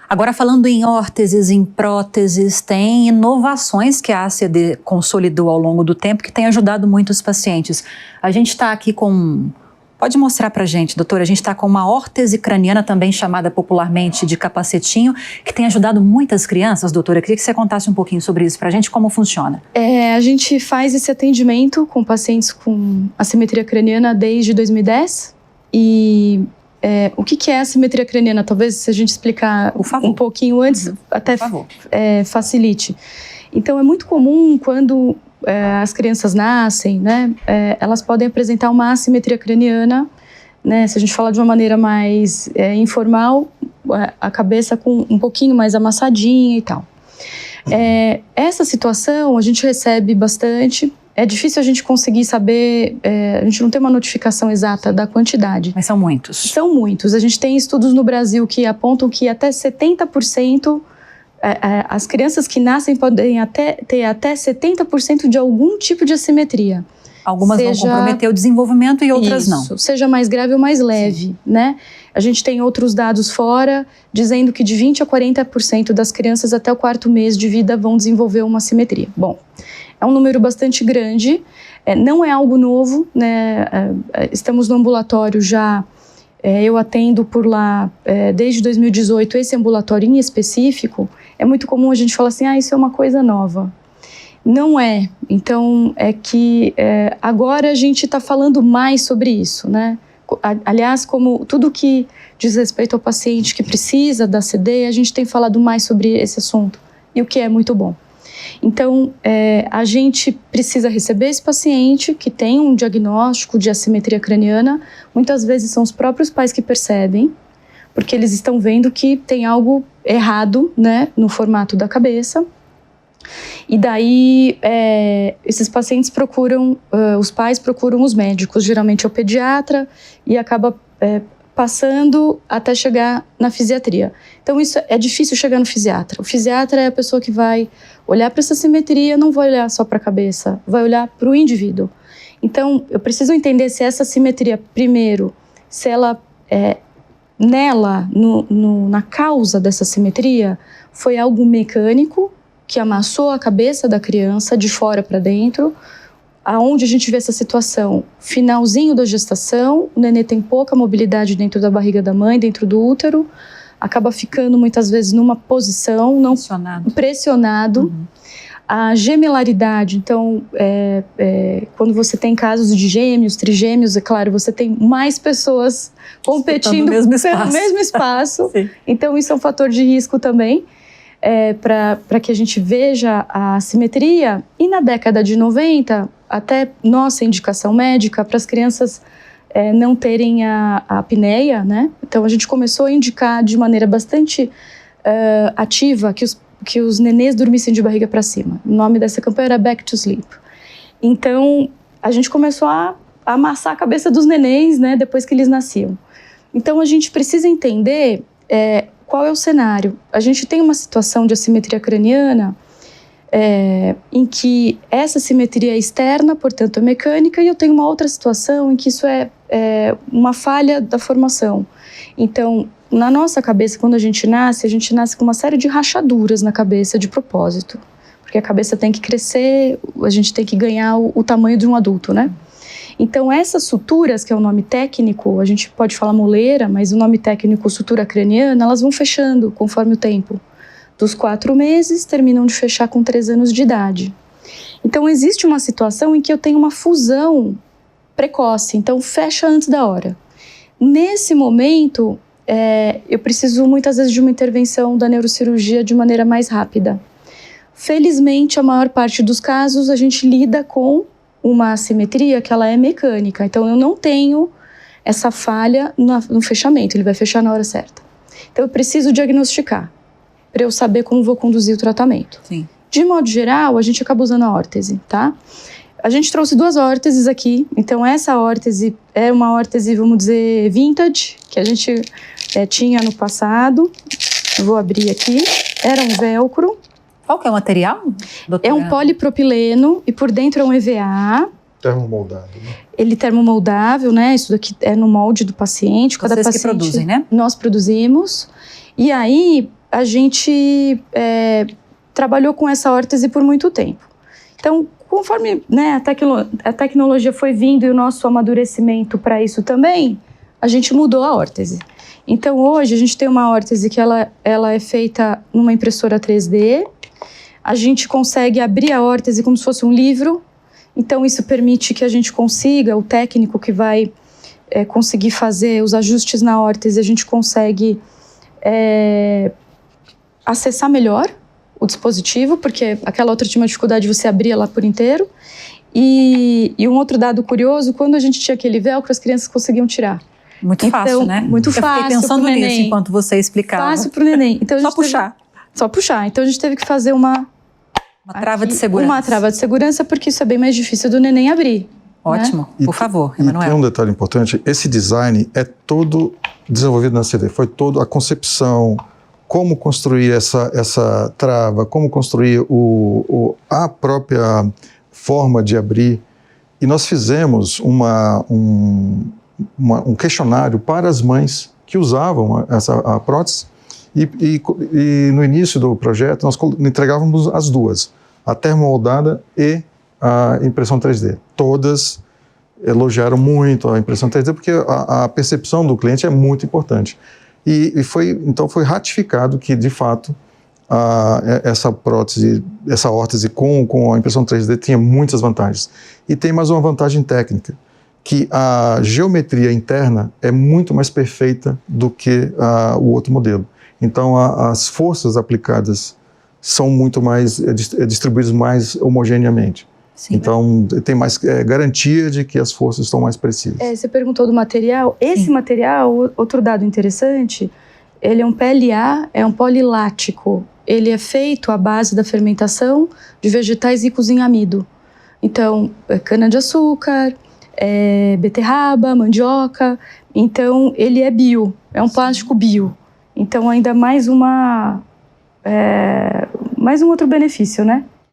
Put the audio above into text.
Agora, falando em órteses, em próteses, tem inovações que a ACD consolidou ao longo do tempo que tem ajudado muito os pacientes. A gente está aqui com... Pode mostrar para a gente, doutora, a gente está com uma órtese craniana, também chamada popularmente de capacetinho, que tem ajudado muitas crianças, doutora. Eu queria que você contasse um pouquinho sobre isso para a gente, como funciona. A gente faz esse atendimento com pacientes com assimetria craniana desde 2010 e o que é assimetria craniana? Talvez se a gente explicar um pouquinho antes, até facilite. Então, é muito comum quando as crianças nascem, né, elas podem apresentar uma assimetria craniana, né, se a gente falar de uma maneira mais informal, a cabeça com um pouquinho mais amassadinha e tal. Essa situação a gente recebe bastante, é difícil a gente conseguir saber, a gente não tem uma notificação exata da quantidade. Mas são muitos. São muitos. A gente tem estudos no Brasil que apontam que até 70%, as crianças que nascem podem ter até 70% de algum tipo de assimetria. Algumas vão comprometer o desenvolvimento e outras não. Seja mais grave ou mais leve, né? A gente tem outros dados fora, dizendo que de 20% a 40% das crianças até o 4º mês de vida vão desenvolver uma assimetria. Bom, é um número bastante grande, não é algo novo, né? Estamos no ambulatório já, eu atendo por lá desde 2018, esse ambulatório em específico. É muito comum a gente falar assim, isso é uma coisa nova. Não é. Então, é que agora a gente está falando mais sobre isso, né? Aliás, como tudo que diz respeito ao paciente que precisa da ACD, a gente tem falado mais sobre esse assunto, e o que é muito bom. Então, a gente precisa receber esse paciente que tem um diagnóstico de assimetria craniana. Muitas vezes são os próprios pais que percebem, porque eles estão vendo que tem algo errado, né, no formato da cabeça. E daí, esses pacientes procuram, os pais procuram os médicos, geralmente é o pediatra, e acaba passando até chegar na fisiatria. Então, isso é difícil chegar no fisiatra. O fisiatra é a pessoa que vai olhar para essa simetria, não vai olhar só para a cabeça, vai olhar para o indivíduo. Então, eu preciso entender se essa simetria, primeiro, se ela na causa dessa simetria, foi algo mecânico, que amassou a cabeça da criança de fora para dentro. Aonde a gente vê essa situação? Finalzinho da gestação, o nenê tem pouca mobilidade dentro da barriga da mãe, dentro do útero, acaba ficando muitas vezes numa posição não pressionado. Uhum. A gemelaridade, então, quando você tem casos de gêmeos, trigêmeos, é claro, você tem mais pessoas competindo pelo mesmo espaço. Então, isso é um fator de risco também. Para que a gente veja a assimetria. E na década de 90, até nossa indicação médica para as crianças não terem a apneia, né? Então a gente começou a indicar de maneira bastante ativa que os nenês dormissem de barriga para cima. O nome dessa campanha era Back to Sleep. Então a gente começou a amassar a cabeça dos nenês, né, depois que eles nasciam. Então a gente precisa entender qual é o cenário? A gente tem uma situação de assimetria craniana em que essa simetria é externa, portanto é mecânica, e eu tenho uma outra situação em que isso é uma falha da formação. Então, na nossa cabeça, quando a gente nasce com uma série de rachaduras na cabeça de propósito, porque a cabeça tem que crescer, a gente tem que ganhar o tamanho de um adulto, né? Então, essas suturas, que é o nome técnico, a gente pode falar moleira, mas o nome técnico sutura craniana, elas vão fechando conforme o tempo. Dos 4 meses, terminam de fechar com 3 anos de idade. Então, existe uma situação em que eu tenho uma fusão precoce, então fecha antes da hora. Nesse momento, eu preciso muitas vezes de uma intervenção da neurocirurgia de maneira mais rápida. Felizmente, a maior parte dos casos, a gente lida com uma assimetria que ela é mecânica. Então, eu não tenho essa falha no fechamento, ele vai fechar na hora certa. Então, eu preciso diagnosticar, para eu saber como vou conduzir o tratamento. Sim. De modo geral, a gente acaba usando a órtese, tá? A gente trouxe 2 órteses aqui. Então, essa órtese é uma órtese, vamos dizer, vintage, que a gente tinha no passado. Eu vou abrir aqui. Era um velcro. Qual que é o material, doutora? É um polipropileno e por dentro é um EVA. Termomoldável, né? Ele termomoldável, né? Isso daqui é no molde do paciente. Vocês que produzem, né? Nós produzimos. E aí, a gente trabalhou com essa órtese por muito tempo. Então, conforme, né, a tecnologia foi vindo e o nosso amadurecimento para isso também, a gente mudou a órtese. Então, hoje, a gente tem uma órtese que ela é feita numa impressora 3D. A gente consegue abrir a órtese como se fosse um livro. Então, isso permite que a gente consiga, o técnico que vai conseguir fazer os ajustes na órtese, a gente consegue acessar melhor o dispositivo, porque aquela outra tinha uma dificuldade de você abrir ela por inteiro. E um outro dado curioso, quando a gente tinha aquele velcro, as crianças conseguiam tirar. Muito fácil, né? Muito fácil. Eu fiquei pensando pro nisso neném. enquanto você explicava. Fácil para o neném. Então, Só puxar. Só puxar. Então, a gente teve que fazer uma trava de segurança. Uma trava de segurança, porque isso é bem mais difícil do neném abrir. Ótimo. Né? Por favor, Emanuel. E tem um detalhe importante. Esse design é todo desenvolvido na CD. Foi toda a concepção, como construir essa trava, como construir a própria forma de abrir. E nós fizemos um questionário para as mães que usavam a prótese e no início do projeto nós entregávamos as duas, a termomoldada e a impressão 3D. Todas elogiaram muito a impressão 3D porque a percepção do cliente é muito importante. Então foi ratificado que, de fato, essa prótese, essa órtese com a impressão 3D tinha muitas vantagens. E tem mais uma vantagem técnica, que a geometria interna é muito mais perfeita do que o outro modelo. Então, as forças aplicadas são muito mais distribuídas mais homogeneamente. Sim. Então, tem mais garantia de que as forças estão mais precisas. Você perguntou do material. Esse material, outro dado interessante, ele é um PLA, é um polilático. Ele é feito à base da fermentação de vegetais ricos em amido. Então, cana-de-açúcar, beterraba, mandioca. Então, ele é bio, é um plástico bio. Então, ainda mais um outro benefício, né?